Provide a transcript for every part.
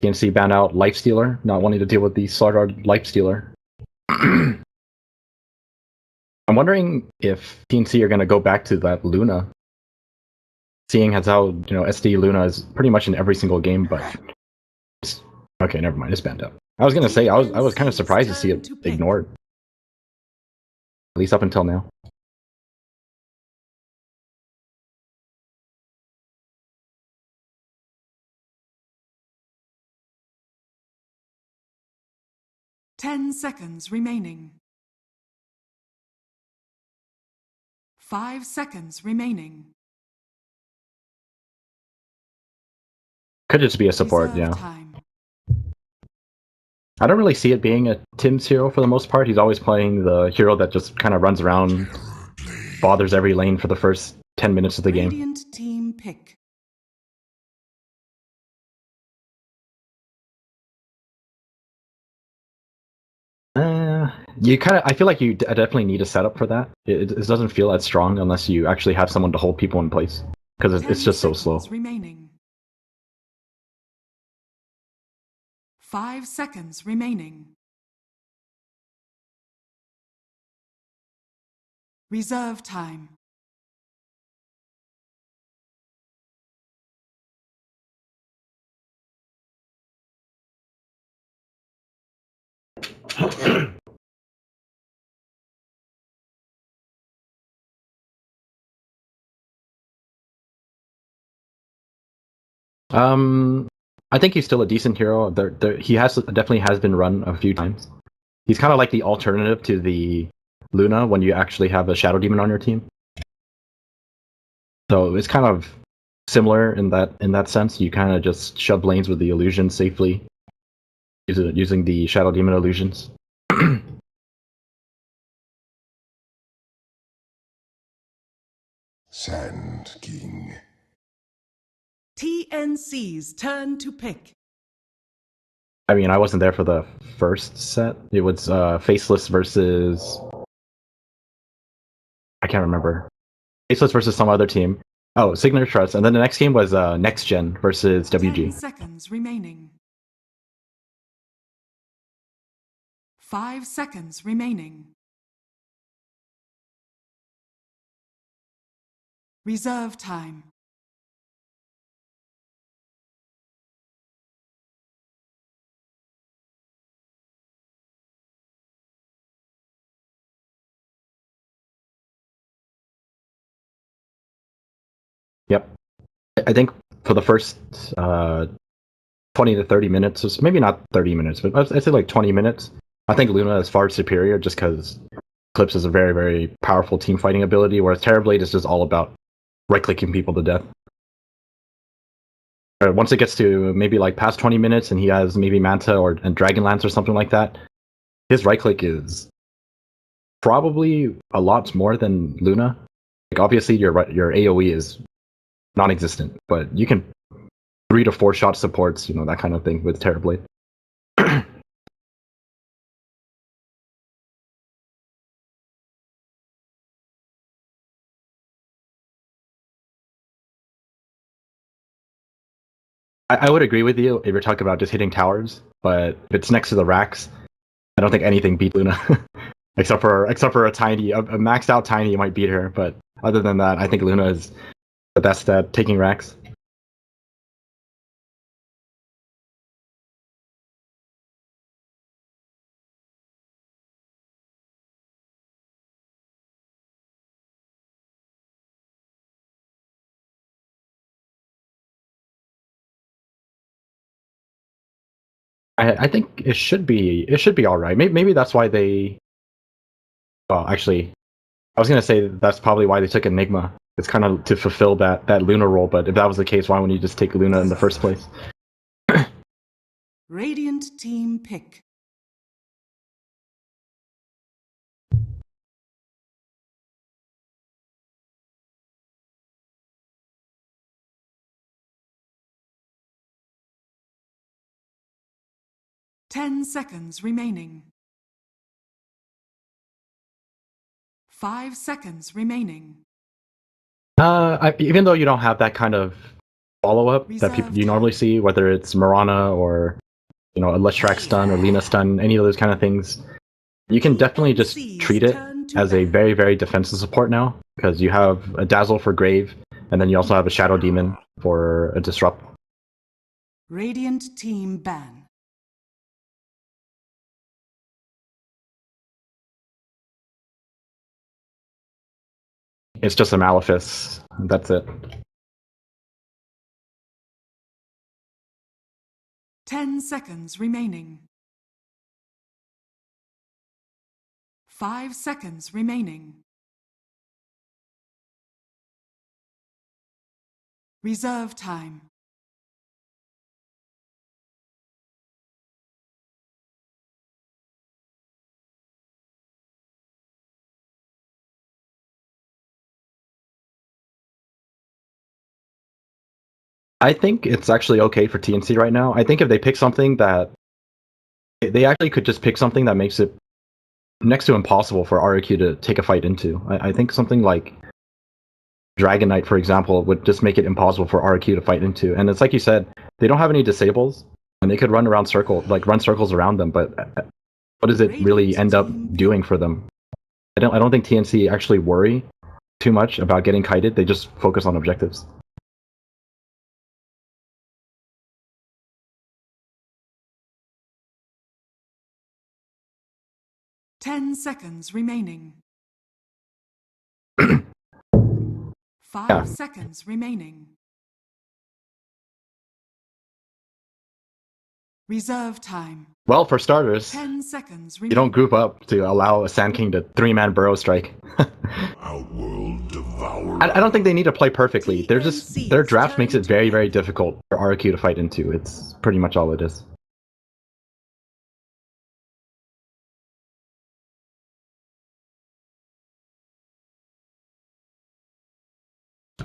Tnc banned out Lifestealer, not wanting to deal with the Slaughterguard Lifestealer. I'm wondering if Tnc are going to go back to that Luna, seeing as how SD Luna is pretty much in every single game. But okay, never mind, it's banned out. I was going to say I was kind of surprised to see it ignored, at least up until now. Ten seconds remaining. 5 seconds remaining. Could just be a support, Reserve yeah. time. I don't really see it being a Tim's hero for the most part. He's always playing the hero that just kind of runs around, bothers every lane for the first 10 minutes of the game. Radiant team pick. I feel like you definitely need a setup for that. It doesn't feel that strong unless you actually have someone to hold people in place, because it's just so slow. Remaining. 5 seconds remaining. Reserve time. I think he's still a decent hero. He definitely has been run a few times. He's kind of like the alternative to the Luna when you actually have a Shadow Demon on your team. So it's kind of similar in that sense. You kind of just shove lanes with the illusions safely, using the Shadow Demon illusions. Sand King. TNC's turn to pick. I mean, I wasn't there for the first set. It was Faceless versus... I can't remember. Faceless versus some other team. Oh, Signature Trust. And then the next game was Next Gen versus WG. 10 seconds remaining. 5 seconds remaining. Reserve time. Yep. I think for the first 20 to 30 minutes, maybe not 30 minutes, but I'd say like 20 minutes, I think Luna is far superior just because Eclipse is a very, very powerful team fighting ability, whereas Terrorblade is just all about right-clicking people to death. Once it gets to maybe like past 20 minutes and he has maybe Manta and Dragonlance or something like that, his right-click is probably a lot more than Luna. Like obviously your AoE is non-existent, but you can 3 to 4 shot supports, that kind of thing with Terrorblade. I would agree with you if you're talking about just hitting towers, but if it's next to the racks, I don't think anything beats Luna. except for a tiny, a maxed out tiny might beat her, but other than that, I think Luna is the best at taking racks. I think it should be all right. Maybe that's why they. Well, actually, I was gonna say that's probably why they took Enigma. It's kind of to fulfill that Luna role. But if that was the case, why wouldn't you just take Luna in the first place? Radiant team pick. Ten seconds remaining. 5 seconds remaining. Even though you don't have that kind of follow-up that you normally see, whether it's Mirana or, you know, a Leshrac stun or Lina stun, any of those kind of things. You can definitely just treat it as a very, very defensive support now, because you have a Dazzle for Grave, and then you also have a Shadow Demon for a Disrupt. Radiant team ban. It's just a Malefice. That's it. 10 seconds remaining. 5 seconds remaining. Reserve time. I think it's actually okay for TNC right now. I think if they pick something that they actually could just pick something that makes it next to impossible for RRQ to take a fight into. I think something like Dragon Knight, for example, would just make it impossible for RRQ to fight into. And it's like you said, they don't have any disables, and they could run around run circles around them. But what does it really end up doing for them? I don't think TNC actually worry too much about getting kited. They just focus on objectives. Ten seconds remaining. 5 Yeah. seconds remaining. Reserve time. Well, for starters, 10 seconds remaining. you don't group up to allow a Sand King to 3-man burrow strike. Outworld devoured. I don't think they need to play perfectly. Their draft makes it very, very difficult for RRQ to fight into. It's pretty much all it is.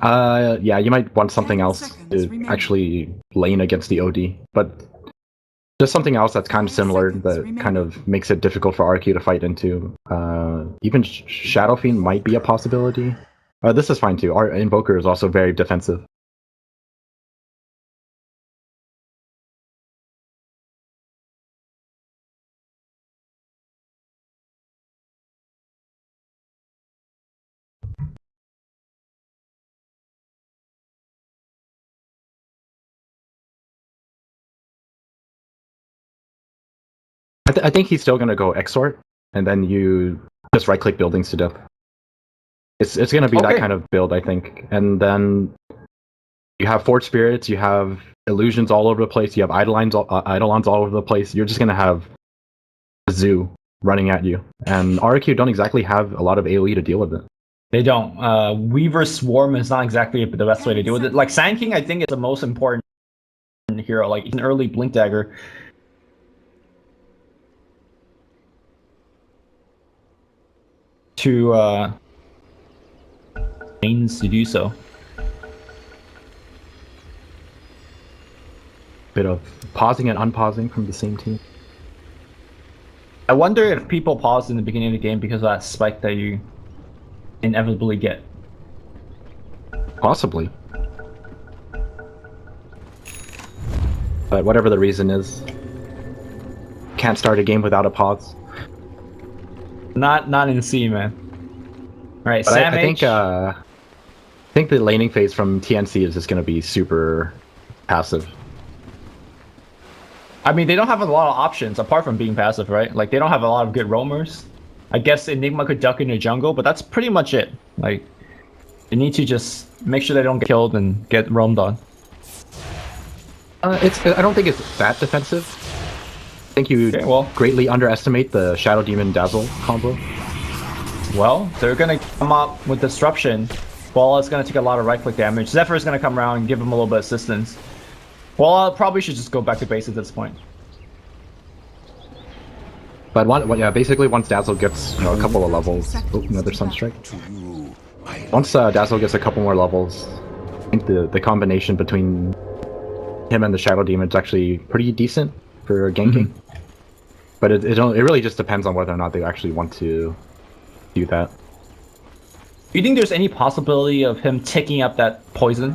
Yeah, you might want something else to actually lane against the OD, but just something else that's kind of similar that kind of makes it difficult for RQ to fight into. Even Shadow Fiend might be a possibility. This is fine too. Our Invoker is also very defensive. I think he's still going to go Exort, and then you just right-click buildings to death. It's going to be that kind of build, I think. And then you have Forge Spirits, you have Illusions all over the place, you have Eidolons all over the place. You're just going to have a zoo running at you. And RQ don't exactly have a lot of AoE to deal with it. They don't. Weaver Swarm is not exactly the best way to deal with it. Like, Sand King, I think, is the most important hero. Like, he's an early Blink Dagger. To means to do so. Bit of pausing and unpausing from the same team. I wonder if people pause in the beginning of the game because of that spike that you inevitably get. Possibly. But whatever the reason is, can't start a game without a pause. Not in C, man. All right, but Sam I think the laning phase from TNC is just going to be super passive. I mean, they don't have a lot of options apart from being passive, right? Like, they don't have a lot of good roamers. I guess Enigma could duck in the jungle, but that's pretty much it. Like, they need to just make sure they don't get killed and get roamed on. I don't think it's that defensive. I think you greatly underestimate the Shadow Demon Dazzle combo. Well, they're gonna come up with Disruption. Bola is gonna take a lot of right-click damage. Zephyr is gonna come around and give him a little bit of assistance. Bola probably should just go back to base at this point. But basically once Dazzle gets a couple of levels, another Sunstrike. Once Dazzle gets a couple more levels, I think the combination between him and the Shadow Demon is actually pretty decent for ganking. But it really just depends on whether or not they actually want to do that. Do you think there's any possibility of him ticking up that poison?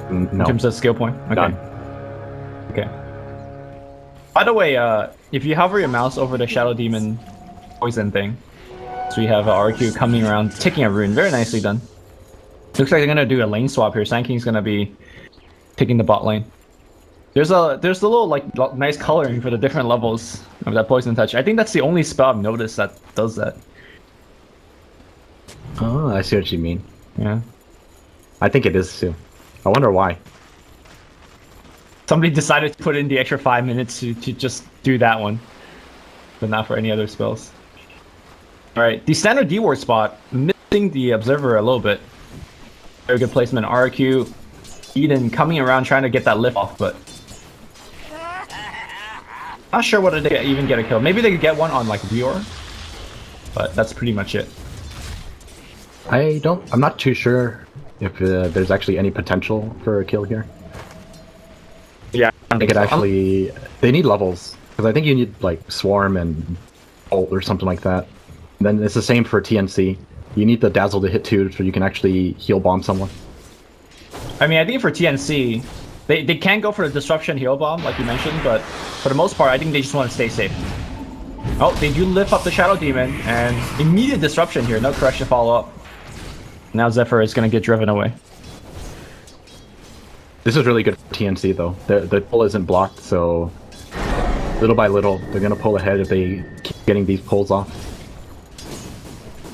No. In terms of skill point? Okay. Done. Okay. By the way, if you hover your mouse over the Shadow Demon poison thing, so we have RQ coming around, taking a rune. Very nicely done. Looks like they're gonna do a lane swap here. Sanking's gonna be taking the bot lane. There's a little like nice coloring for the different levels of that poison touch. I think that's the only spell I've noticed that does that. Oh, I see what you mean. Yeah. I think it is too. I wonder why. Somebody decided to put in the extra 5 minutes to just do that one, but not for any other spells. Alright, the standard D-ward spot, missing the Observer a little bit. Very good placement. RQ, Eden coming around trying to get that lift off, but not sure whether they even get a kill. Maybe they could get one on like Dior, but that's pretty much it. I'm not too sure if there's actually any potential for a kill here. Yeah, I think it actually, they need levels, because I think you need like Swarm and Bolt or something like that. And then it's the same for TNC. You need the Dazzle to hit 2 so you can actually heal bomb someone. I mean, I think for TNC, they can go for the Disruption heal bomb, like you mentioned, but for the most part, I think they just want to stay safe. Oh, they do lift up the Shadow Demon, and immediate Disruption here, no correction follow-up. Now Zephyr is going to get driven away. This is really good for TNC though. The pull isn't blocked, so little by little, they're going to pull ahead if they keep getting these pulls off.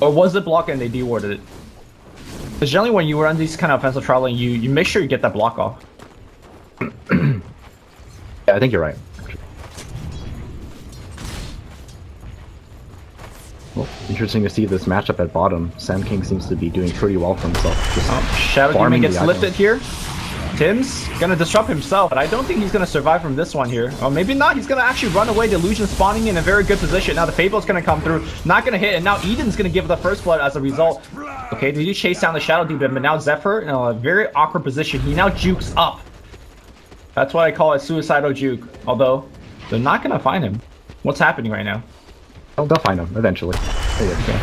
Or was it blocked and they de-warded it? Because generally when you run these kind of offensive traveling, you make sure you get that block off. Yeah, I think you're right. Well, interesting to see this matchup at bottom. Sand King seems to be doing pretty well for himself. Just Shadow Demon farming gets the lifted here. Tim's gonna disrupt himself, but I don't think he's gonna survive from this one here. Or maybe not, he's gonna actually run away. Delusion spawning in a very good position. Now the Fable's gonna come through, not gonna hit, and now Eden's gonna give the first blood as a result. Okay, they do chase down the Shadow Demon, but now Zephyr in a very awkward position. He now jukes up. That's why I call it suicidal juke. Although, they're not gonna find him. What's happening right now? Oh, they'll find him eventually. Okay.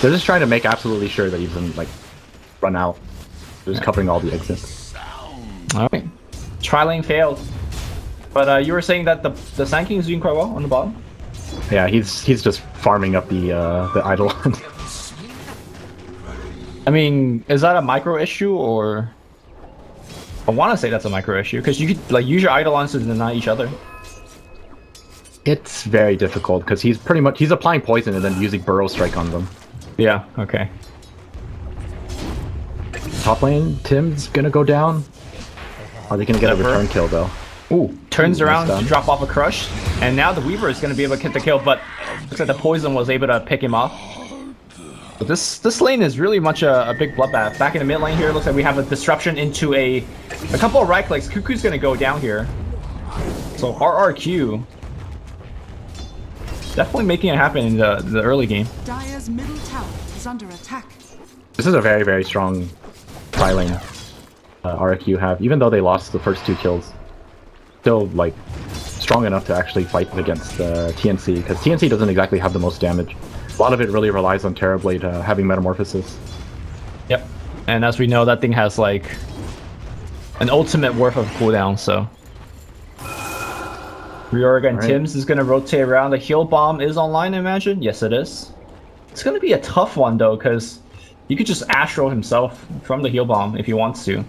They're just trying to make absolutely sure that he doesn't like run out. They're just covering all the exits. Alright. Tri-lane failed. But you were saying that the Sand King is doing quite well on the bottom? Yeah, he's just farming up the Eidolon. I mean, is that a micro issue or? I want to say that's a micro issue because you could like use your Eidolons to deny each other. It's very difficult because he's applying poison and then using Burrow Strike on them. Yeah. Okay. Top lane, Tim's gonna go down. Are they gonna get a return kill though? Ooh, turns around nice to drop off a crush, and now the Weaver is going to be able to get the kill, but looks like the poison was able to pick him off. But this lane is really much a big bloodbath. Back in the mid lane here, it looks like we have a disruption into a couple of right clicks. Cuckoo's going to go down here. So RRQ definitely making it happen in the early game. Dire's middle tower is under attack. This is a very, very strong tri-lane RQ have, even though they lost the first 2 kills. Still, like, strong enough to actually fight against TNC, because TNC doesn't exactly have the most damage. A lot of it really relies on Terrorblade having Metamorphosis. Yep. And as we know, that thing has, like, an ultimate worth of cooldown, so... Reorg and Tim's is going to rotate around. The heal bomb is online, I imagine? Yes, it is. It's going to be a tough one, though, because you could just Astral himself from the heal bomb if he wants to.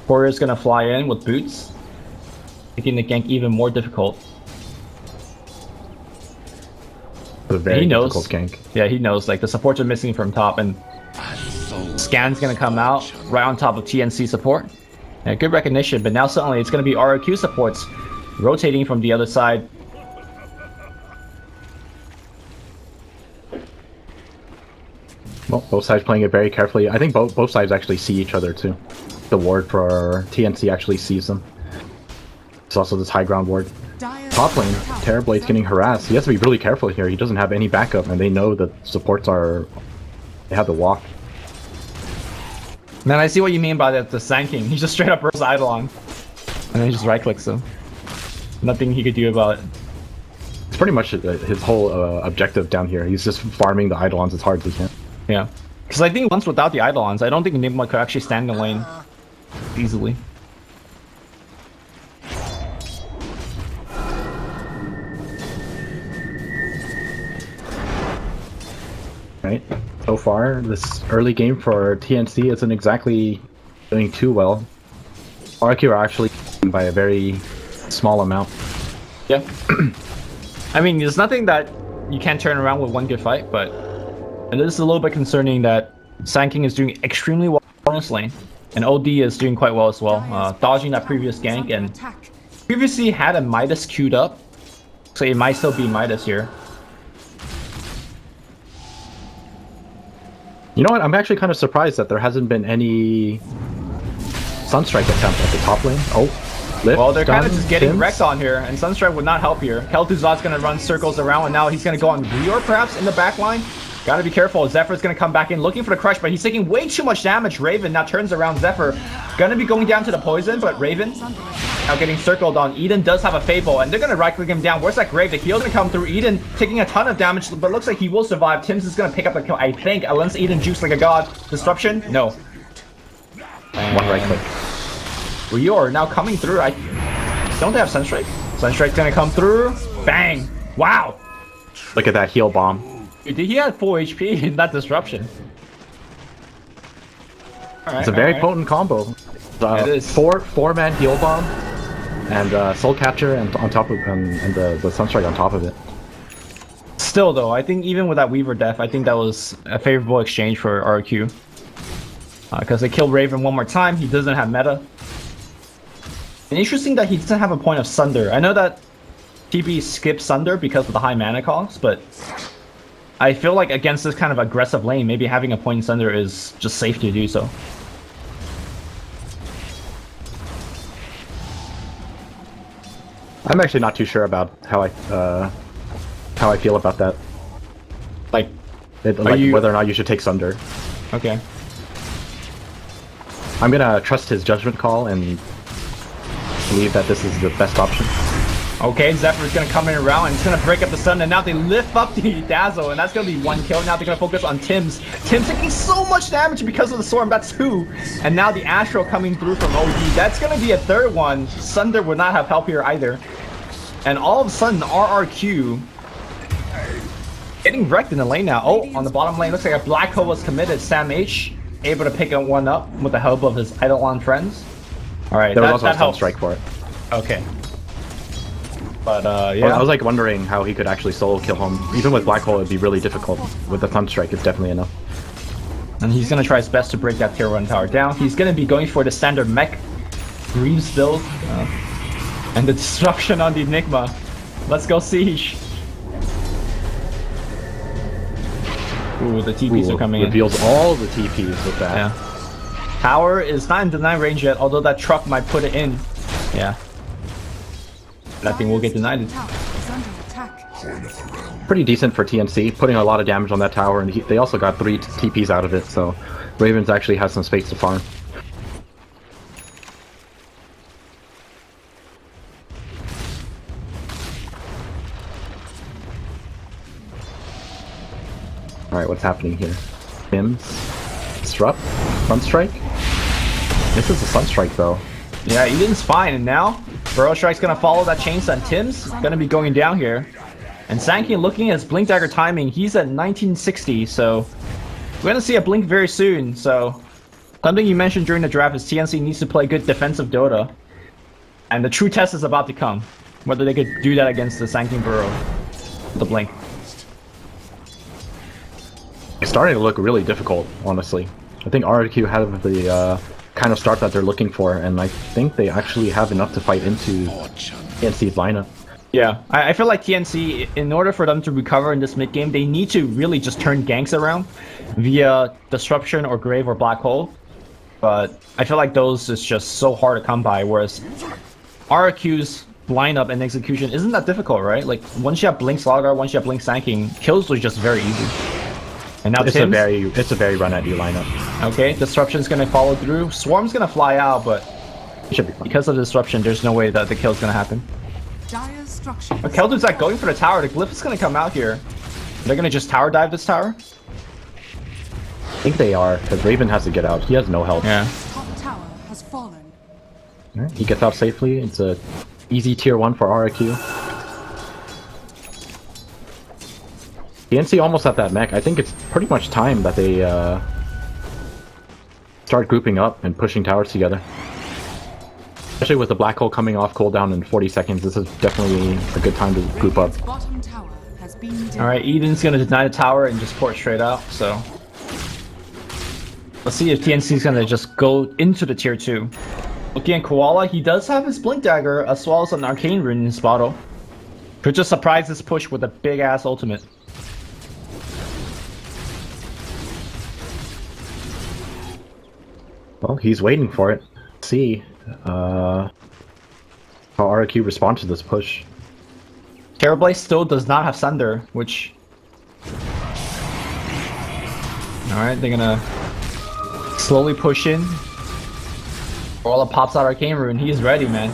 Warrior's going to fly in with boots, making the gank even more difficult. It's a very difficult gank. Yeah, he knows. Like, the supports are missing from top, and Scan's going to come out right on top of TNC support. Yeah, good recognition, but now suddenly it's going to be RRQ supports rotating from the other side. Well, both sides playing it very carefully. I think both sides actually see each other too. The ward for TNC actually sees them. There's also this high ground ward. Top lane, Terrorblade's getting harassed. He has to be really careful here. He doesn't have any backup, and they know that supports are... They have to walk. Man, I see what you mean by the Sand King. He just straight up bursts Eidolon, and then he just right clicks him. Nothing he could do about it. It's pretty much his whole objective down here. He's just farming the Eidolons as hard as he can. Yeah. Because I think once without the Eidolons, I don't think Enigma could actually stand in the lane easily. Right. So far, this early game for TNC isn't exactly doing too well. Rrq are actually by a very small amount. Yeah. I mean, there's nothing that you can't turn around with one good fight, but it is a little bit concerning that Sanking is doing extremely well in this lane, and OD is doing quite well as well, dodging that previous gank, and previously had a Midas queued up, so it might still be Midas here. You know what? I'm actually kind of surprised that there hasn't been any Sunstrike attempt at the top lane. Oh, lift, Well, they're kind of stun, just getting Tims. wrecked on here, and Sunstrike would not help here. Kel'Thuzad's gonna run circles around, and now he's gonna go on Rior perhaps in the back line. Gotta be careful. Zephyr's gonna come back in looking for the crush, but he's taking way too much damage. Raven now turns around Zephyr. Gonna be going down to the poison, but Raven now getting circled on. Eden does have a Fable, and they're gonna right-click him down. Where's that Grave? The heal's gonna come through. Eden taking a ton of damage, but looks like he will survive. Tims is gonna pick up the kill, I think, unless Eden jukes like a god. Disruption? No. One right click. Rior now coming through. Don't they have Sunstrike? Sunstrike's gonna come through. Bang! Wow! Look at that heal bomb. Dude, he had full HP in that disruption. It's a very potent combo. It is. Four-man heal bomb, and soul capture, and on top of and the Sunstrike on top of it. Still though, I think even with that Weaver death, I think that was a favorable exchange for Rrq. Because they killed Raven one more time, he doesn't have meta. And interesting that he doesn't have a point of Sunder. I know that TB skips Sunder because of the high mana cost, but I feel like against this kind of aggressive lane, maybe having a point in Sunder is just safe to do so. I'm actually not too sure about how I feel about that. Like, whether or not you should take Sunder. okay. I'm gonna trust his judgment call and believe that this is the best option. Okay, Zephyr's gonna come in around and it's gonna break up the sun, and now they lift up the Dazzle, and that's gonna be one kill. Now they're gonna focus on Tims. Tims taking so much damage because of the Storm, that's two. And now the Astral coming through from OD. That's gonna be a third one. Sunder would not have help here either. And all of a sudden, Rrq getting wrecked in the lane now. Oh, on the bottom lane, looks like a Black Hole was committed. Sam H able to pick up one up with the help of his Eidolon friends. Alright, There was also that a helps. Sunstrike for it. Okay. But yeah. I was like wondering how he could actually solo kill him. Even with Black Hole, it'd be really difficult. With the Sunstrike, it's definitely enough. And he's gonna try his best to break that tier 1 tower down. He's gonna be going for the standard mech Greaves build. And the disruption on the Enigma. Let's go Siege. Ooh, the TPs are coming in. Reveals all the TPs with that. Yeah. Tower is not in deny range yet, although that truck might put it in. Yeah. That thing will get denied. Tower is under attack. Pretty decent for TNC, putting a lot of damage on that tower, and they also got 3 TPs out of it, so Ravens actually has some space to farm. Alright, what's happening here? Tims, Disrupt, Sunstrike? This is a Sunstrike though. Yeah, Eden's fine, and now Burrow Strike's gonna follow that chain stun. Tim's gonna be going down here. And Sanky looking at his Blink Dagger timing, he's at 1960, so we're gonna see a Blink very soon. So something you mentioned during the draft is TNC needs to play good defensive Dota. And the true test is about to come. Whether they could do that against the Sanky Burrow. The Blink. It's starting to look really difficult, honestly. I think Rrq have the kind of start that they're looking for, and I think they actually have enough to fight into TNC's lineup. Yeah, I feel like TNC, in order for them to recover in this mid game, they need to really just turn ganks around via Disruption or Grave or Black Hole. But I feel like those is just so hard to come by, whereas Rrq's lineup and execution isn't that difficult, right? Like, once you have Blink Slaughter, once you have Blink Sanking, kills are just very easy. And now It's a very run at you lineup. Okay, Disruption's gonna follow through. Swarm's gonna fly out, but It should be fun. because of Disruption, there's no way that the kill's gonna happen. Dire's structures. But Keldon's like going for the tower. The Glyph is gonna come out here. They're gonna just tower dive this tower? I think they are, because Raven has to get out. He has no help. Yeah. Top tower has fallen. Alright, he gets out safely. It's a easy tier 1 for RRQ. Tnc almost at that mech. I think it's pretty much time that they start grouping up and pushing towers together. Especially with the black hole coming off cooldown in 40 seconds, this is definitely a good time to group up. Bottom tower has been Alright, Eden's gonna deny the tower and just port straight out, so... Let's see if TNC's gonna just go into the tier 2. Looking at Koala, he does have his Blink Dagger as well as an Arcane Rune in his bottle. Could just surprise this push with a big ass ultimate. Well, he's waiting for it. Let's see how RRQ responds to this push. Terrorblade still does not have Sunder, which... Alright, they're gonna slowly push in. Koala pops out Arcane Rune, he's ready, man.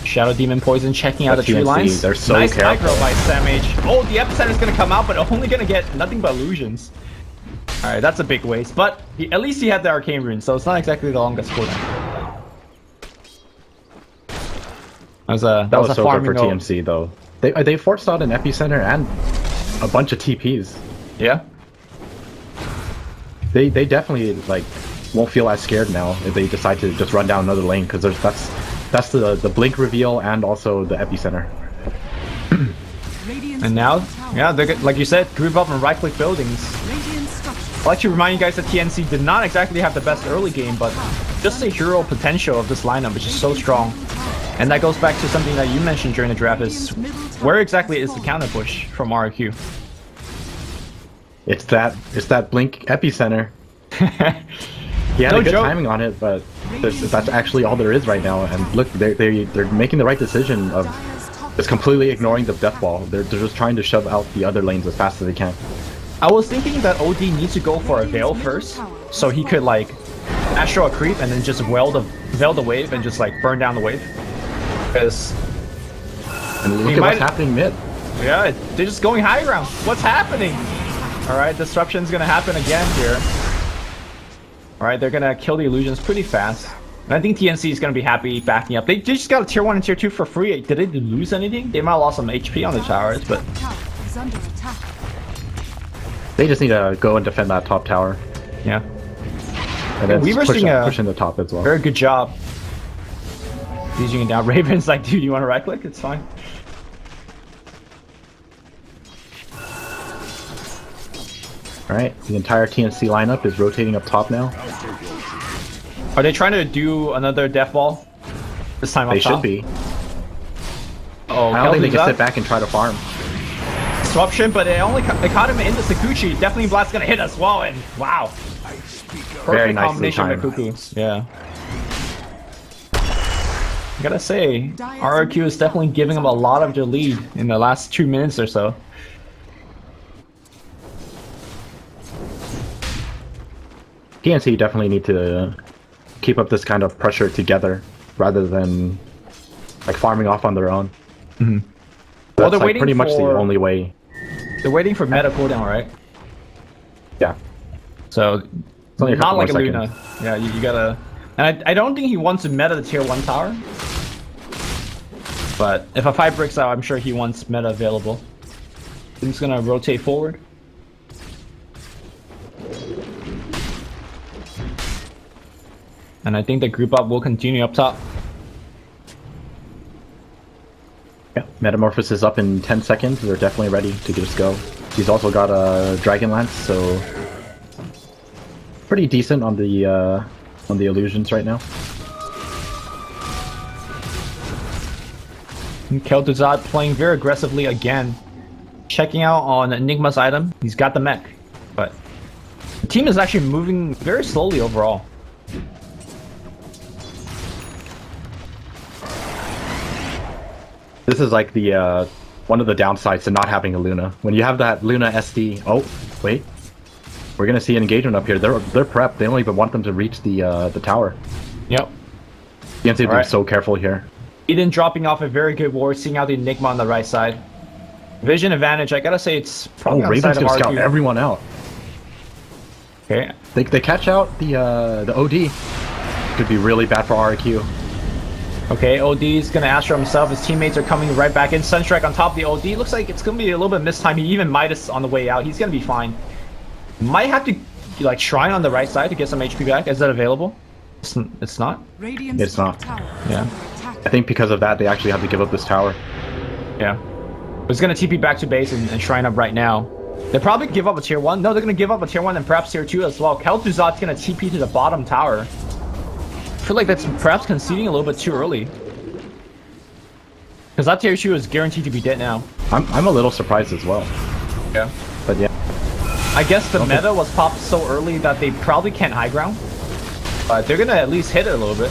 Shadow Demon Poison checking out the tree TNC, lines. they're so nice careful. micro by SamH. Oh, the Epicenter's gonna come out, but only gonna get nothing but illusions. Alright, that's a big waste, but at least he had the Arcane Rune, so it's not exactly the longest cooldown. That was a so good for farming TMC though. They forced out an epicenter and a bunch of TPs. Yeah? They definitely like won't feel as scared now if they decide to just run down another lane, because that's the blink reveal and also the epicenter. Radiant's And now, bottom tower yeah, they're like you said, group up and right-click buildings. Radiant structures. I'd like to remind you guys that TNC did not exactly have the best early game, but just the hero potential of this lineup is just so strong. And that goes back to something that you mentioned during the draft is, where exactly is the counter push from RRQ? It's that blink epicenter. He had No a good joke. timing on it, but that's actually all there is right now. And look, they're making the right decision of just completely ignoring the death ball. They're just trying to shove out the other lanes as fast as they can. I was thinking that OD needs to go for a Veil first, so he could like Astro a creep and then just veil the wave and just like burn down the wave. Because And look He at what's might- happening mid. yeah, they're just going high ground. What's happening? Alright, disruption's gonna happen again here. Alright, they're gonna kill the illusions pretty fast. And I think TNC is gonna be happy backing up. They just got a tier 1 and tier 2 for free. Did they lose anything? They might have lost some HP on the towers, but Tower is under attack. They just need to go and defend that top tower. yeah. And then Weaver's doing pushing the top as well. Very good job. Sieging it down. Raven's like, dude, you wanna right click? It's fine. Alright, the entire TNC lineup is rotating up top now. Are they trying to do another death ball? This time up They top? should be. Oh, I don't think they can Kelton's sit up. back and try to farm. Disruption, but it caught him in the Sakuchi. Definitely Blast's gonna hit as well, and wow. Very Perfect nicely combination with timed. Cuckoo. Yeah. I gotta say, RRQ is definitely giving him a lot of the lead in the last 2 minutes or so. TNC definitely need to keep up this kind of pressure together rather than like farming off on their own. Well, That's they're like waiting pretty much the for- only way. They're waiting for meta cooldown, right? Yeah. So, only a not couple like a more Luna. Yeah, you gotta... And I don't think he wants to meta the tier 1 tower. But if a fight breaks out, I'm sure he wants meta available. I'm just gonna rotate forward. And I think the group up will continue up top. Yeah. Metamorphosis up in 10 seconds. They're definitely ready to just go. He's also got a Dragon Lance, so pretty decent on the illusions right now. Kel'Thuzad playing very aggressively again. Checking out on Enigma's item. He's got the mech. But the team is actually moving very slowly overall. This is like the one of the downsides to not having a Luna. When you have that Luna SD, oh wait, we're gonna see an engagement up here. They're prepped. They don't even want them to reach the tower. Yep. You have to be Alright. so careful here. Eden dropping off a very good ward, seeing out the Enigma on the right side. Vision advantage, I gotta say it's Oh, probably on the Raven's side of gonna scout RQ. everyone out. Okay. They catch out the OD. could be really bad for RRQ. Okay, OD's gonna Astro himself. His teammates are coming right back in. Sunstrike on top of the OD. Looks like it's gonna be a little bit mistimed. He even Midas on the way out. He's gonna be fine. Might have to like Shrine on the right side to get some HP back. Is that available? It's not. Radiant's It's not. top tower is Yeah. under attack. I think because of that, they actually have to give up this tower. Yeah. He's gonna TP back to base and Shrine up right now. They'll probably give up a tier 1. No, they're gonna give up a tier 1 and perhaps tier 2 as well. Kel'Thuzad's gonna TP to the bottom tower. I feel like that's perhaps conceding a little bit too early. Because that tier 2 is guaranteed to be dead now. I'm a little surprised as well. Yeah. But yeah, I guess the meta was popped so early that they probably can't high ground. But they're gonna at least hit it a little bit.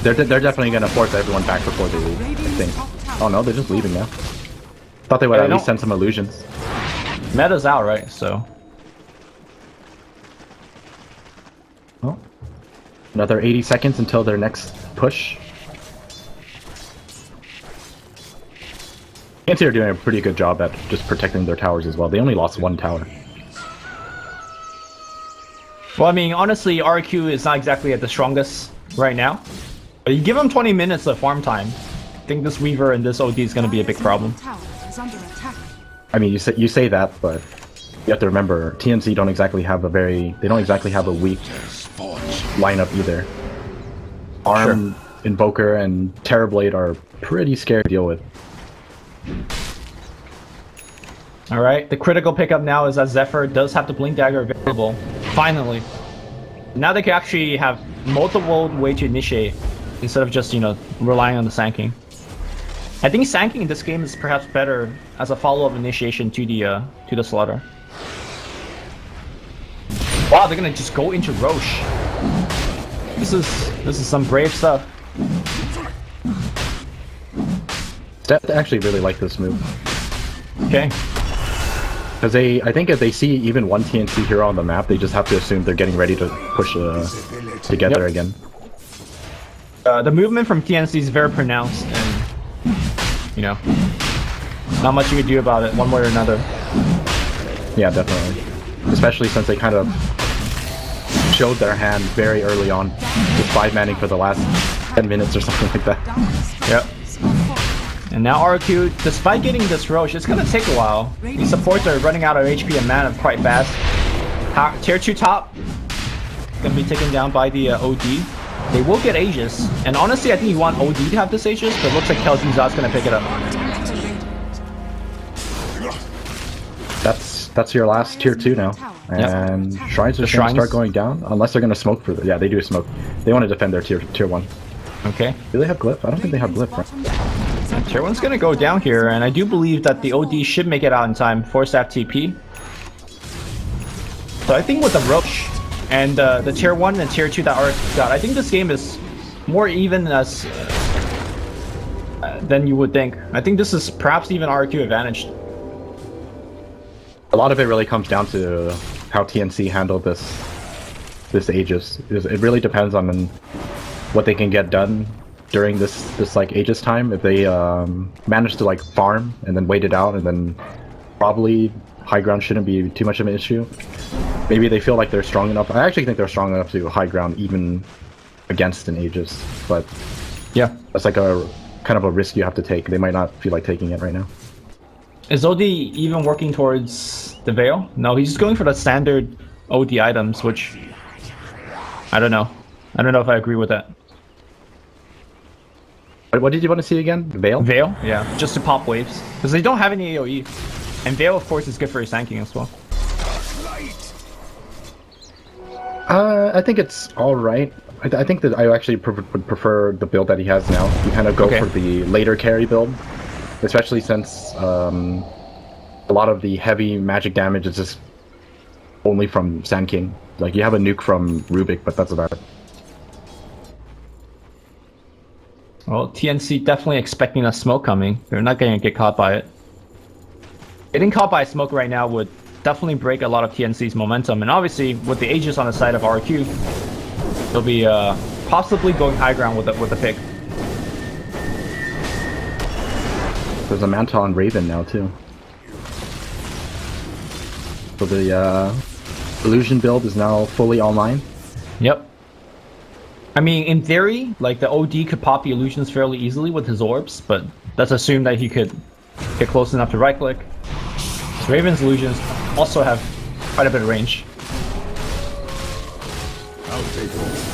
they're definitely gonna force everyone back before they leave, I think. Oh no, they're just leaving now. Thought they would Yeah, at they least don't- send some illusions. Meta's out, right? So. Oh. Another 80 seconds until their next push. Tnc are doing a pretty good job at just protecting their towers as well. They only lost one tower. Well, I mean, honestly, RQ is not exactly at the strongest right now. But you give them 20 minutes of farm time. I think this Weaver and this OD is going to be a big problem. Tower is under attack. I mean, you say that, but you have to remember TNC don't exactly have a weak lineup either. Arm, Invoker, and Terrorblade are pretty scary to deal with. Alright, the critical pickup now is that Zephyr does have the Blink Dagger available. Finally. Now they can actually have multiple way to initiate instead of just, you know, relying on the Sanking. I think Sanking in this game is perhaps better as a follow-up initiation to the Slaughter. Wow, they're gonna just go into Roche. This is some brave stuff. Steph actually really like this move. Okay. Because I think if they see even one TNC hero on the map, they just have to assume they're getting ready to push together again. The movement from TNC is very pronounced, and you know, not much you can do about it one way or another. Yeah, definitely. Especially since they kind of showed their hand very early on, just 5-manning for the last 10 minutes or something like that. Yep. And now RQ, despite getting this Roche, it's gonna take a while. These supports are running out of HP and mana quite fast. Tier 2 top gonna be taken down by the OD. They will get Aegis, and honestly I think you want OD to have this Aegis, but it looks like Kel'Thuzad's gonna pick it up. That's your last tier 2 now. And Shrines are going to start going down, unless they're going to smoke for yeah, they do smoke. They want to defend their tier 1. Okay. Do they have Glyph? I don't think they have Glyph, right? Tier 1's gonna go down here, and I do believe that the OD should make it out in time for staff TP. So I think with the Roche and the tier 1 and tier 2 that RQ got, I think this game is more even as than you would think. I think this is perhaps even RQ advantaged. A lot of it really comes down to how TNC handled this Aegis. It really depends on what they can get done during this like Aegis time. If they manage to like farm and then wait it out, and then probably high ground shouldn't be too much of an issue. Maybe they feel like they're strong enough. I actually think they're strong enough to high ground even against an Aegis, but yeah, that's like a kind of a risk you have to take. They might not feel like taking it right now. Is OD even working towards the Veil? No, he's just going for the standard OD items, which I don't know. I don't know if I agree with that. What did you want to see again? Veil? Veil? Yeah, just to pop waves. Because they don't have any AoE. And Veil, of course, is good for your Sanking as well. I think it's alright. I think that I actually would prefer the build that he has now. You kind of go for the later carry build. Especially since a lot of the heavy magic damage is just only from Sand King. Like, you have a nuke from Rubik, but that's about it. Well, TNC definitely expecting a smoke coming. They're not going to get caught by it. Getting caught by smoke right now would definitely break a lot of TNC's momentum. And obviously, with the Aegis on the side of RQ, they'll be possibly going high ground with the pick. There's a Manta on Raven now, too. So the Illusion build is now fully online. Yep. I mean, in theory, like the OD could pop the illusions fairly easily with his orbs, but let's assume that he could get close enough to right click. So Raven's illusions also have quite a bit of range.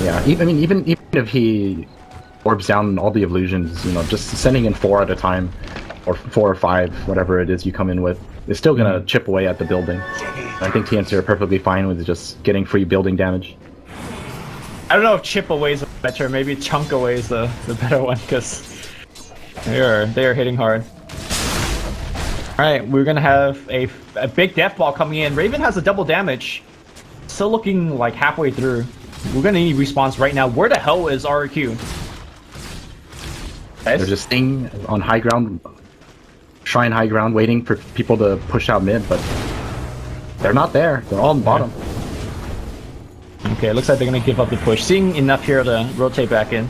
Yeah, even if he orbs down all the illusions, you know, just sending in 4 at a time, or 4 or 5, whatever it is you come in with, is still gonna chip away at the building. I think TNC are perfectly fine with just getting free building damage. I don't know if chip away is better, maybe chunk away is the better one, because they are hitting hard. Alright, we're gonna have a big death ball coming in. Raven has a double damage. Still looking like halfway through. We're gonna need response right now. Where the hell is RRQ? They're just staying on high ground, shrine high ground, waiting for people to push out mid, but they're not there. They're all on the bottom. Okay, it looks like they're gonna give up the push. Seeing enough here to rotate back in.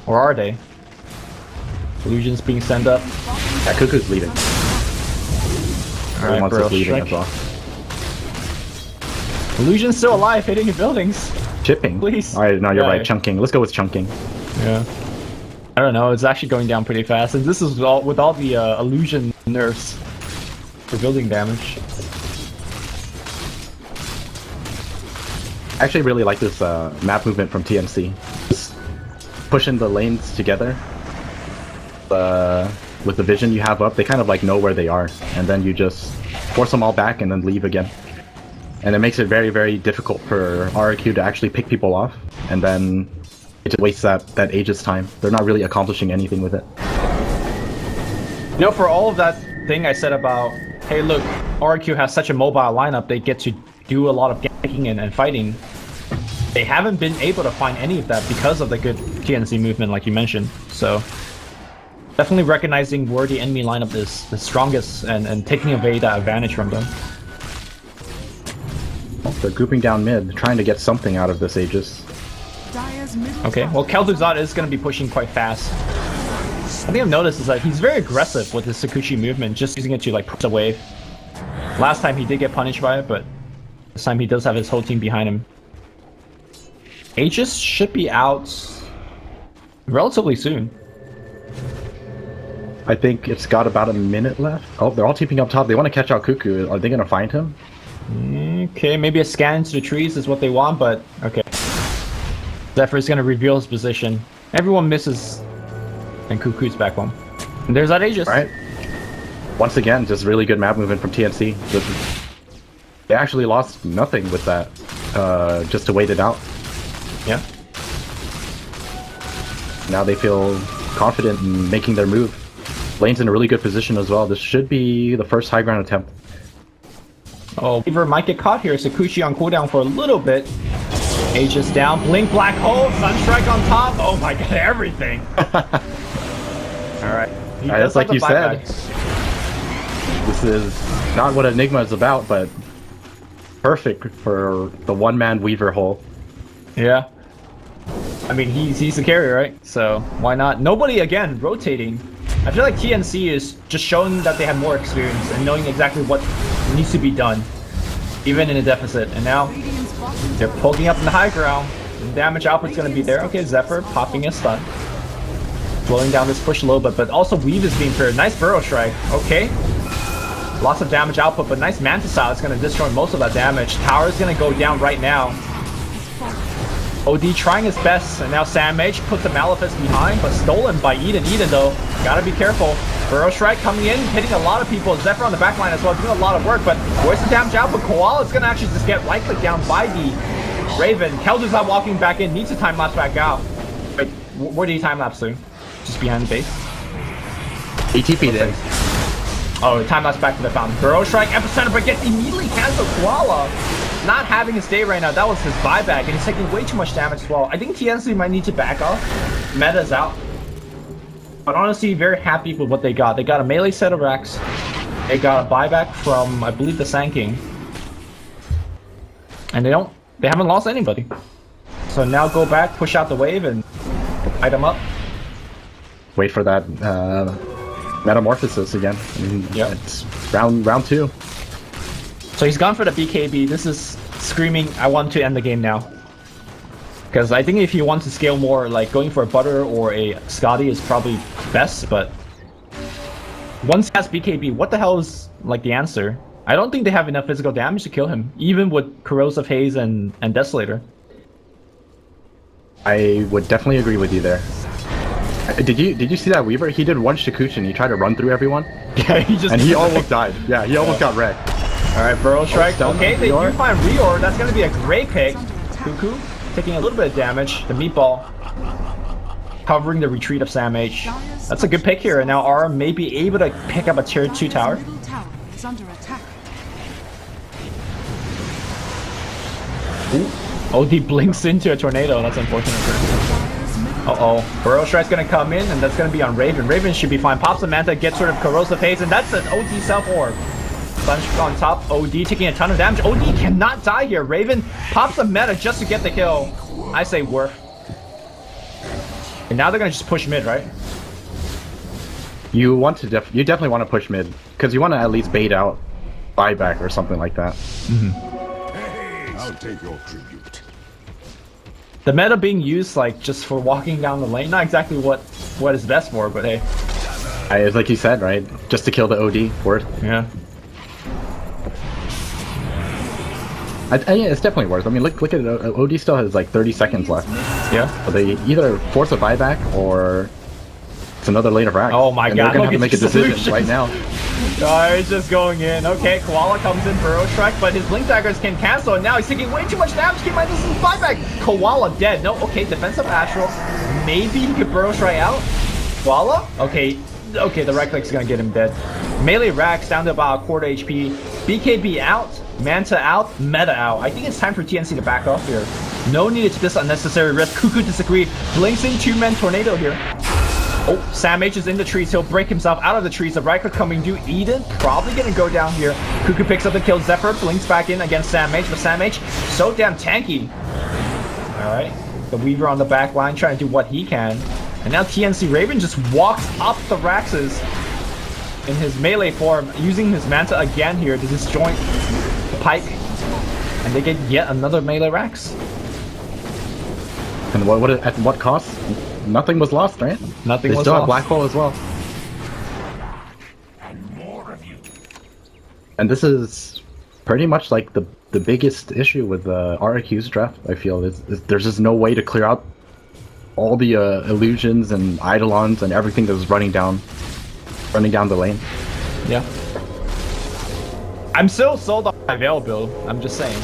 Or are they? Illusions being sent up. Yeah, Cuckoo's leaving. Alright, Wants bro. us leaving as well. Illusion's still alive, hitting your buildings. Chipping. Please. Alright, no, you're Yeah. right. Chunking. Let's go with chunking. Yeah. I don't know, it's actually going down pretty fast. And this is all with all the illusion nerfs for building damage. I actually really like this map movement from TNC. Just pushing the lanes together. With the vision you have up, they kind of like know where they are, and then you just force them all back and then leave again. And it makes it very, very difficult for RRQ to actually pick people off, and then it just wastes that Aegis time. They're not really accomplishing anything with it. You know, for all of that thing I said about, hey look, RRQ has such a mobile lineup, they get to do a lot of ganking and fighting. They haven't been able to find any of that because of the good TNC movement, like you mentioned. So definitely recognizing where the enemy lineup is the strongest and taking away that advantage from them. They're grouping down mid, trying to get something out of this Aegis. Dire's middle Okay, well Kelduzat is going to be pushing quite fast. One thing I've noticed is that he's very aggressive with his Sakuchi movement, just using it to like push a wave. Last time he did get punished by it, but this time he does have his whole team behind him. Aegis should be out relatively soon. I think it's got about a minute left. Oh, they're all teaming up top. They want to catch out Cuckoo. Are they going to find him? Okay, maybe a scan into the trees is what they want, but okay. Zephyr is going to reveal his position. Everyone misses, and Cuckoo's back home. And there's that Aegis. Right. Once again, just really good map movement from TNC. They actually lost nothing with that, just to wait it out. Yeah. Now they feel confident in making their move. Lane's in a really good position as well. This should be the first high ground attempt. Oh, Weaver might get caught here. Sakuchi on cooldown for a little bit. Aegis down. Blink Black Hole. Sunstrike on top. Oh my god, everything. Alright. That's like you said. This is not what Enigma is about, but perfect for the one-man Weaver hole. Yeah. I mean, he's the carrier, right? So why not? Nobody, again, rotating. I feel like TNC is just showing that they have more experience and knowing exactly what needs to be done, even in a deficit. And now they're poking up in the high ground. The damage output's going to be there. Okay, Zephyr popping a stun. Slowing down this push a little bit, but also Weave is being paired. Nice Burrow Strike. Okay. Lots of damage output, but nice Manta Style is going to destroy most of that damage. Tower is going to go down right now. OD trying his best, and now Sam Mage puts the Malefice behind, but stolen by Eden. Eden, though, gotta be careful. Burrow Strike coming in, hitting a lot of people. Zephyr on the back line as well, doing a lot of work, but where's the damage output? Koala is gonna actually just get right-click down by the Raven. Keldur's not walking back in, needs to time-lapse back out. Wait, where did he time-lapse to? Just behind the base? ATP there. Oh, time-lapse back to the fountain. Burrow Strike, Epicenter, but gets immediately cancelled. Koala not having his day right now. That was his buyback, and he's taking way too much damage as well. I think TNC might need to back off. Meta's out. But honestly, very happy with what they got. They got a melee set of racks. They got a buyback from, I believe, the Sand King. And they haven't lost anybody. So now go back, push out the wave, and light them up. Wait for that metamorphosis again. I mean, Yep. it's round 2. So he's gone for the BKB. This is screaming, I want to end the game now. Because I think if you want to scale more, like going for a Butter or a Scotty is probably best, but once he has BKB, what the hell is like the answer? I don't think they have enough physical damage to kill him, even with Corrosive Haze and Desolator. I would definitely agree with you there. Did you see that Weaver? He did one Shikuchin, he tried to run through everyone. Yeah, he almost died. Yeah, he almost got wrecked. Alright, Burrow Strike. Okay, they do find Reor. That's gonna be a great pick. Under attack. Cuckoo taking a little bit of damage. The meatball covering the retreat of Sam H. That's a good pick here, and now R may be able to pick up a tier 2 tower. Middle tower is under attack. OD blinks into a tornado. That's unfortunate. Uh-oh. Burrow Strike's gonna come in, and that's gonna be on Raven. Raven should be fine. Pops a Manta, gets rid of Corrosive Haze, and that's an OD self-orb. Sunshine on top, OD taking a ton of damage. OD cannot die here. Raven pops a meta just to get the kill. I say worth. And now they're gonna just push mid, right? You want to you definitely want to push mid because you want to at least bait out buyback or something like that. Hey, I'll take your tribute. The meta being used like just for walking down the lane, not exactly what is best for, but hey. It's like you said, right? Just to kill the OD, worth. Yeah. Yeah, it's definitely worth. I mean, look at it. OD still has like 30 seconds left. Yeah. So they either force a buyback or it's another lane of rack. Oh my and god, they're gonna have to look make a at the decision solutions. right now. Oh, he's just going in. Okay, Koala comes in, Burrow Strike, but his Blink Daggers can cancel, and now he's taking way too much damage. Keep mind, this is buyback. Koala dead. No, okay, defensive Astral. Maybe he could Burrow Strike out. Koala? Okay, the right click's gonna get him dead. Melee racks down to about a quarter HP. BKB out, Manta out, Meta out. I think it's time for TNC to back off here. No need to this unnecessary risk. Cuckoo disagree. Blinks in two-man tornado here. Oh, Sam H is in the trees. He'll break himself out of the trees. The right click coming due. Eden probably gonna go down here. Cuckoo picks up the kill. Zephyr blinks back in against Sam H, but Sam H so damn tanky. Alright. The Weaver on the back line trying to do what he can. And now TNC Raven just walks up the Raxes in his melee form, using his Manta again here to disjoint the Pike. And they get yet another melee Rax. And at what cost? Nothing was lost, right? Nothing they was still lost. have Black Hole as well. And more of you. And this is pretty much like the biggest issue with RRQ's draft, I feel, is there's just no way to clear out all the illusions and eidolons and everything that was running down the lane. Yeah. I'm still sold on my Veil build, I'm just saying.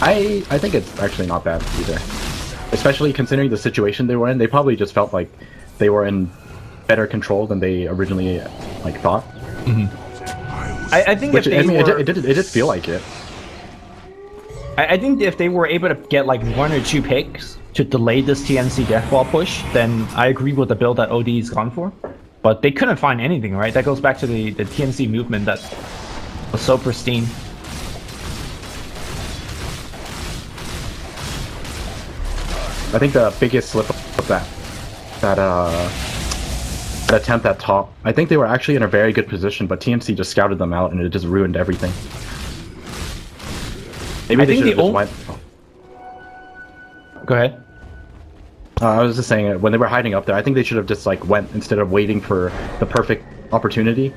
I think it's actually not bad either. Especially considering the situation they were in. They probably just felt like they were in better control than they originally like thought. I think Which, if they were... it did feel like it. I think if they were able to get like 1 or 2 picks to delay this TNC Deathball push, then I agree with the build that OD's gone for. But they couldn't find anything, right? That goes back to the TNC movement that was so pristine. I think the biggest slip of that attempt at top, I think they were actually in a very good position, but TNC just scouted them out and it just ruined everything. Maybe I they think should have just went. Go ahead. I was just saying, when they were hiding up there, I think they should have just like went instead of waiting for the perfect opportunity.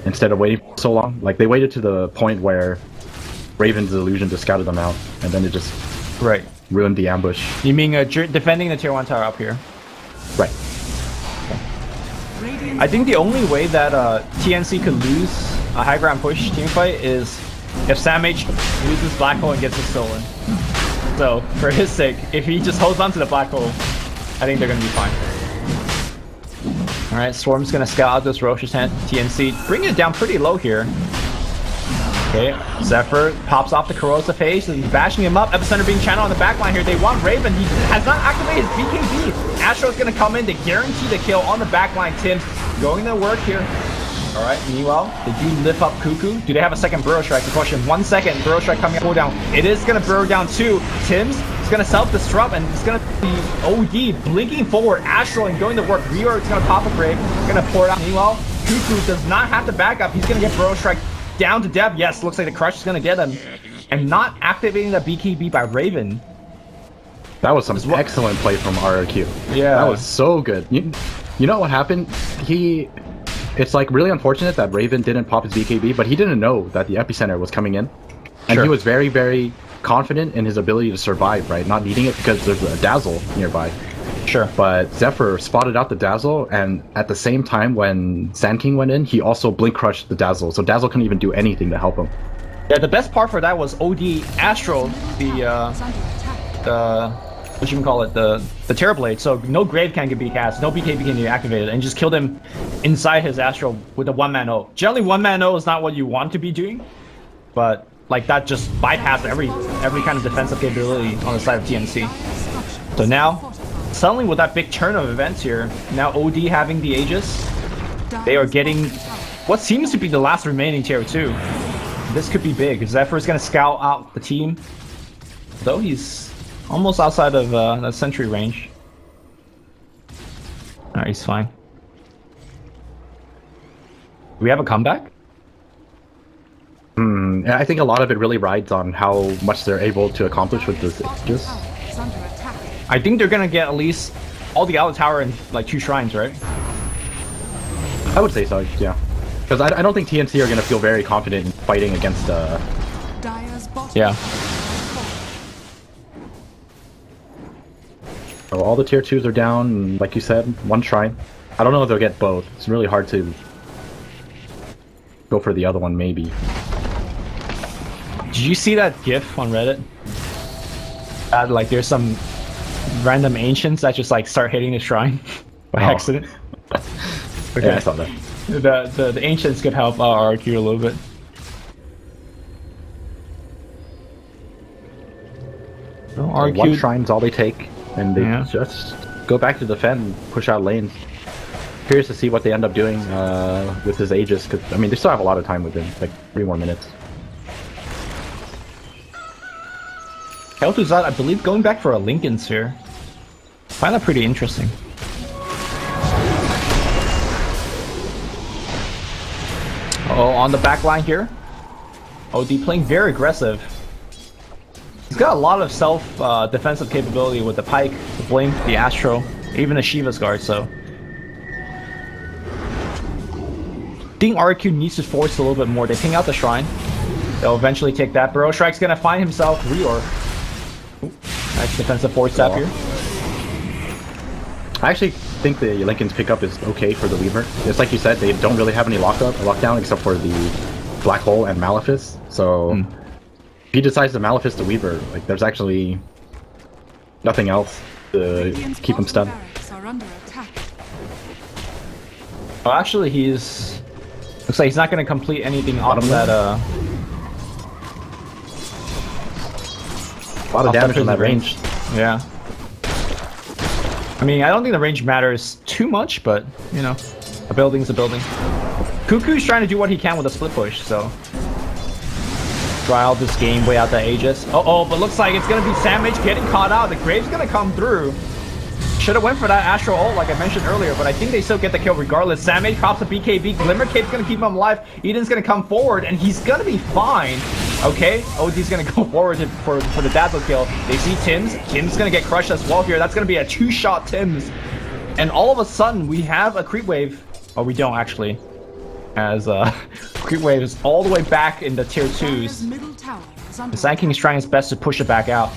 Instead of waiting so long, like they waited to the point where Raven's illusion just scouted them out, and then it just ruined the ambush. You mean defending the tier 1 tower up here? Right. I think the only way that TNC could lose a high ground push teamfight is if Sam H loses Black Hole and gets it stolen. So, for his sake, if he just holds on to the Black Hole, I think they're going to be fine. Alright, Swarm's going to scout out this Roche's hand. TNC bringing it down pretty low here. Okay, Zephyr pops off the Corrosive Haze and bashing him up. Epicenter being channeled on the back line here. They want Raven. He has not activated his BKB. Astro's going to come in to guarantee the kill on the back line. Tim going to work here. Alright, meanwhile, they do lift up Cuckoo. Do they have a second Burrow Strike? The question, 1 second, Burrow Strike coming up, cooldown. It is going to burrow down 2. Tim's is going to self-destruct, and it's going to be OD blinking forward. Astral and going to work. Reor is going to pop a grave. Going to pour it out. Meanwhile, Cuckoo does not have to back up. He's going to get Burrow Strike down to death. Yes, looks like the Crush is going to get him. and not activating the BKB by Raven. That was some excellent play from RRQ. Yeah. That was so good. You know what happened? It's like really unfortunate that Raven didn't pop his BKB, but he didn't know that the epicenter was coming in. And he was very, very confident in his ability to survive, right? Not needing it because there's a Dazzle nearby. Sure. But Zephyr spotted out the Dazzle, and at the same time when Sand King went in, he also blink crushed the Dazzle. So Dazzle couldn't even do anything to help him. Yeah, the best part for that was OD Astro, what you can call it, the Terrorblade. So no Grave can be cast, no BKB can be activated, and just killed him inside his Astro with a one-man O. Generally, one-man O is not what you want to be doing, but like that just bypassed every kind of defensive capability on the side of TNC. So now, suddenly with that big turn of events here, now OD having the Aegis, they are getting what seems to be the last remaining tier 2. This could be big. Zephyr's gonna scout out the team, though he's almost outside of the sentry range. Alright, he's fine. Do we have a comeback? I think a lot of it really rides on how much they're able to accomplish with this Aegis. I think they're gonna get at least all the Outlet Tower and like 2 shrines, right? I would say so, yeah. Because I don't think TNC are going to feel very confident in fighting against... Yeah. So all the tier 2s are down, and like you said, 1 shrine. I don't know if they'll get both. It's really hard to go for the other one, maybe. Did you see that GIF on Reddit? Like there's some random ancients that just like start hitting the shrine by accident. Okay. Yeah, I saw that. The ancients could help RRQ a little bit. Well, RRQ... 1 shrine's all they take, and they just go back to defend and push out lanes. Curious to see what they end up doing with his Aegis, because I mean they still have a lot of time within, like 3 more minutes. Kel'Thuzad, I believe, going back for a Linken's here. I find that pretty interesting. Oh, on the back line here. OD playing very aggressive. He's got a lot of self-defensive capability with the Pike, the Blink, the Astro, even the Shiva's Guard, so... I think RQ needs to force a little bit more. They ping out the Shrine. They'll eventually take that. Burrow Strike's gonna find himself Reorg. Nice defensive force tap here. I actually think the Linken's pickup is okay for the Weaver. It's like you said, they don't really have any lockdown except for the Black Hole and Malefice. So if he decides to Malefice the Weaver, like there's actually nothing else to keep him stunned. Well, actually, he's looks like he's not going to complete anything off that. A lot of damage on that range. Yeah. I mean, I don't think the range matters too much, but, you know, a building's a building. Cuckoo's trying to do what he can with a split push, so... Try out this game, way out that Aegis. Uh-oh, but looks like it's gonna be Sandmage getting caught out. The Grave's gonna come through. Should've went for that Astro ult, like I mentioned earlier, but I think they still get the kill regardless. Sandmage pops a BKB. Glimmer Cape's gonna keep him alive. Eden's gonna come forward, and he's gonna be fine. Okay, OD's gonna go forward for the Dazzle kill. They see Tim's. Tim's gonna get crushed as well here. That's gonna be a 2-shot Tim's. And all of a sudden, we have a creep wave. Oh, we don't actually. As creep wave is all the way back in the tier 2s. The Sand King is trying his best to push it back out.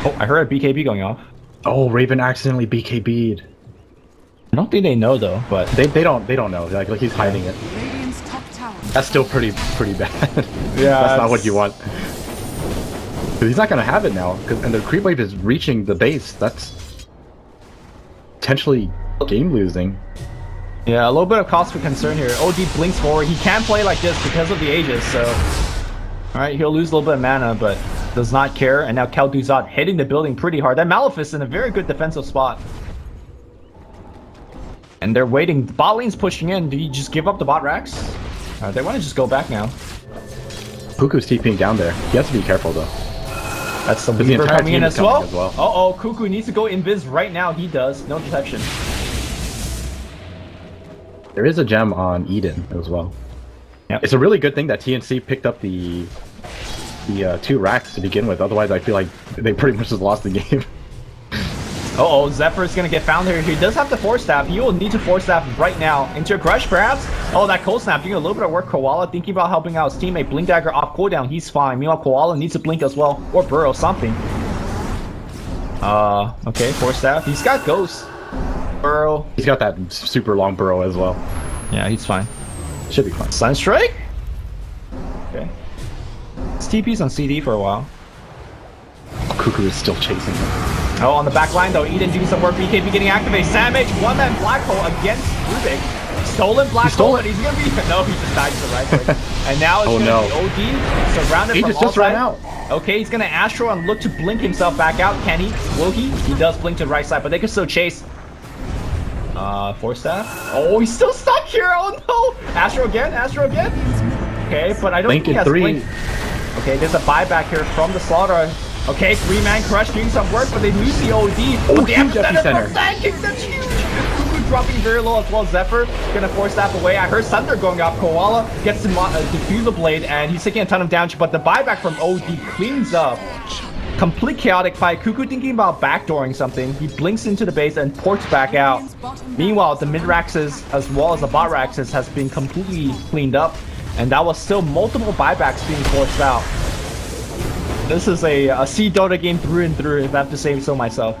Oh, I heard a BKB going off. Oh, Raven accidentally BKB'd. I don't think they know though, but they don't know. Like he's hiding it. That's still pretty bad. Yeah, that's not what you want. Because he's not gonna have it now. And the creep wave is reaching the base. That's potentially game losing. Yeah, a little bit of cause for concern here. OD blinks forward. He can play like this because of the Aegis, so... Alright, he'll lose a little bit of mana, but does not care. And now Kel'Thuzad hitting the building pretty hard. That Malefice in a very good defensive spot. And they're waiting. The bot lane's pushing in. Do you just give up the bot racks? They want to just go back now. Cuckoo's TPing down there. He has to be careful though. That's the Weaver coming in as well. Uh-oh, Cuckoo needs to go invis right now. He does. No detection. There is a gem on Eden as well. Yep. It's a really good thing that TNC picked up the the 2 racks to begin with. Otherwise, I feel like they pretty much just lost the game. Uh-oh, Zephyr's gonna get found here. He does have the Force Staff. He will need to Force Staff right now. Into a Crush, perhaps? Oh, that Cold Snap doing a little bit of work. Koala thinking about helping out his teammate. Blink Dagger off cooldown. He's fine. Meanwhile, Koala needs to blink as well. Or burrow, something. Okay, Force Staff. He's got Ghost. Burrow. He's got that super long burrow as well. Yeah, he's fine. Should be fine. Sunstrike? Okay. It's TP's on CD for a while. Cuckoo is still chasing him. Oh, on the back line though, Eden doing some work. BKB getting activated. Savage, one-man Black Hole against Rubik. Stolen Black Hole, but he's gonna be... No, he just died to the right click. And now it's gonna be OD, surrounded from all just ran sides. out. Okay, he's gonna Astro and look to blink himself back out. Can he? Will he? He does blink to the right side, but they can still chase. Force Staff? Oh, he's still stuck here. Oh no! Astro again, Astro again. Okay, but I don't think he has blink. Okay, there's a buyback here from the Slaughter. Okay, 3-man Crush doing some work, but they lose the OD. Oh, huge epicenter. That's huge. Cuckoo dropping very low as well. Zephyr gonna Force Staff away. I heard Thunder going off. Koala gets to defuse the blade, and he's taking a ton of damage, but the buyback from OD cleans up. Complete chaotic fight. Cuckoo thinking about backdooring something. He blinks into the base and ports back out. Meanwhile, the mid-raxes as well as the bot-raxes has been completely cleaned up, and that was still multiple buybacks being forced out. This is a C Dota game through and through, if I have to say so myself.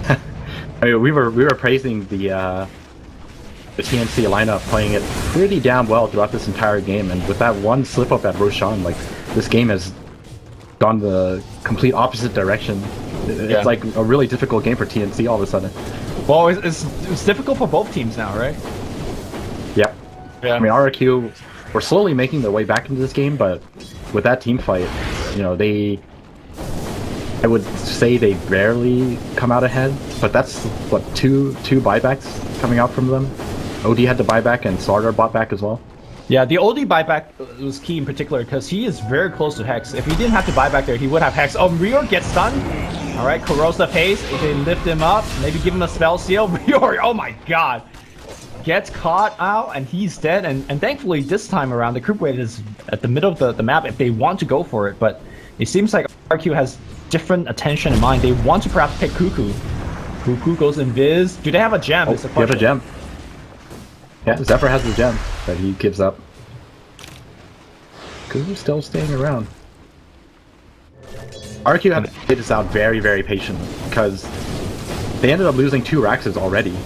I mean, we were praising the TNC lineup, playing it pretty damn well throughout this entire game, and with that one slip up at Roshan, like this game has gone the complete opposite direction. It's like a really difficult game for TNC all of a sudden. Well, it's difficult for both teams now, right? Yep. Yeah. I mean, RRQ, we're slowly making their way back into this game, but with that team fight, you know, I would say they barely come out ahead, but that's what two buybacks coming out from them. OD had the buyback and Slaughter bought back as well. Yeah, the OD buyback was key in particular because he is very close to Hex. If he didn't have to buyback there, he would have Hex. Oh, Reor gets stunned. All right, corrosive haze. If they lift him up, maybe give him a spell seal. Reor, oh my god, gets caught out and he's dead. And thankfully this time around, the group weight is at the middle of the map if they want to go for it. But it seems like RQ has different attention in mind. They want to perhaps pick Cuckoo. Cuckoo goes in Viz. Do they have a gem? Oh, they have a gem. Yeah, Zephyr has the gem that he gives up. Cuckoo's still staying around. RQ had to play this out very, very patiently because they ended up losing 2 Raxes already.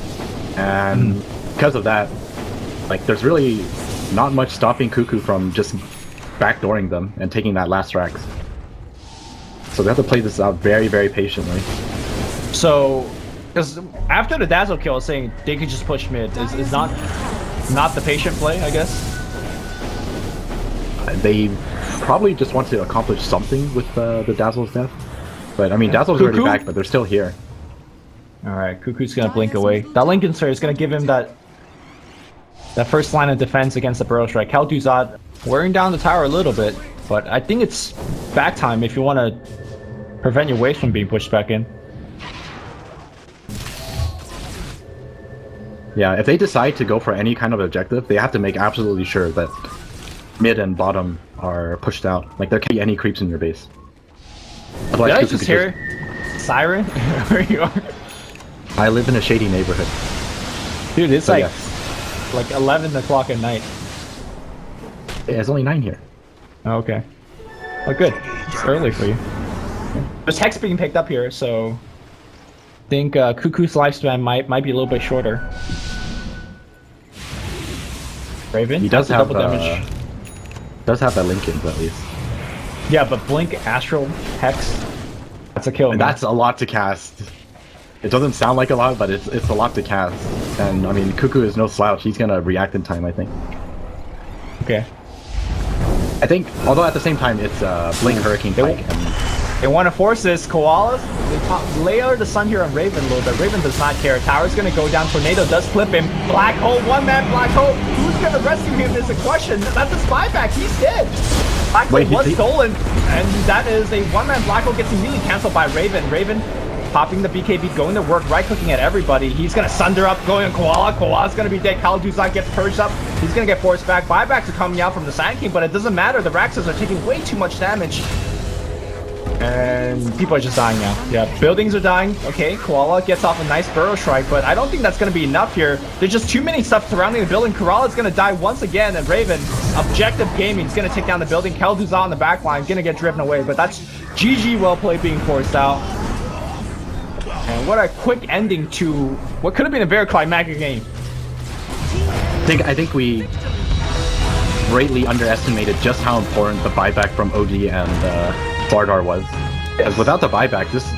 And because of that, like, there's really not much stopping Cuckoo from just backdooring them and taking that last Rax. So they have to play this out very, very patiently. So, because after the Dazzle kill, saying they could just push mid is not the patient play, I guess. They probably just want to accomplish something with the Dazzle's death. But I mean, Dazzle's already back, but they're still here. All right, Cuckoo's gonna blink away. That Lincoln Sir is gonna give him that first line of defense against the Burrow Strike. Khalduzad wearing down the tower a little bit, but I think it's back time if you want to prevent your waves from being pushed back in. Yeah, if they decide to go for any kind of objective, they have to make absolutely sure that mid and bottom are pushed out. Like, there can't be any creeps in your base. Did I just hear Siren? Where you are? I live in a shady neighborhood. Dude, it's so, like 11 o'clock at night. Yeah, it's only 9 here. Oh, okay. Oh, good. It's early for you. There's Hex being picked up here, so I think Cuckoo's lifespan might be a little bit shorter. Raven? He does have double damage. Does have that Lincoln at least. Yeah, but Blink, Astral, Hex, that's a kill. And that's a lot to cast. It doesn't sound like a lot, but it's a lot to cast. And I mean, Cuckoo is no slouch. He's gonna react in time, I think. Okay. I think, although at the same time, it's Blink, Hurricane, Pike. They want to force this. Koalas, they layer the sun here on Raven a little bit. Raven does not care. Tower's going to go down. Tornado does flip him. Black Hole, one-man Black Hole. Who's going to rescue him is a question. That's a spyback. He's dead. Black Hole was stolen. And that is a one-man Black Hole gets immediately cancelled by Raven. Raven popping the BKB, going to work, right-clicking at everybody. He's gonna sunder up, going to Koala. Koala's gonna be dead. Kaladuzak gets purged up. He's gonna get forced back. Buybacks are coming out from the Sand King, but it doesn't matter. The Raxas are taking way too much damage. And people are just dying now. Yeah, buildings are dying. Okay, Koala gets off a nice Burrow Strike, but I don't think that's going to be enough here. There's just too many stuff surrounding the building. Kerala's going to die once again, and Raven, Objective Gaming, is going to take down the building. Kaladuzak on the back line, going to get driven away, but that's GG well played being forced out. And what a quick ending to what could have been a very climactic game. I think we greatly underestimated just how important the buyback from OG and Bardar was. Because without the buyback, this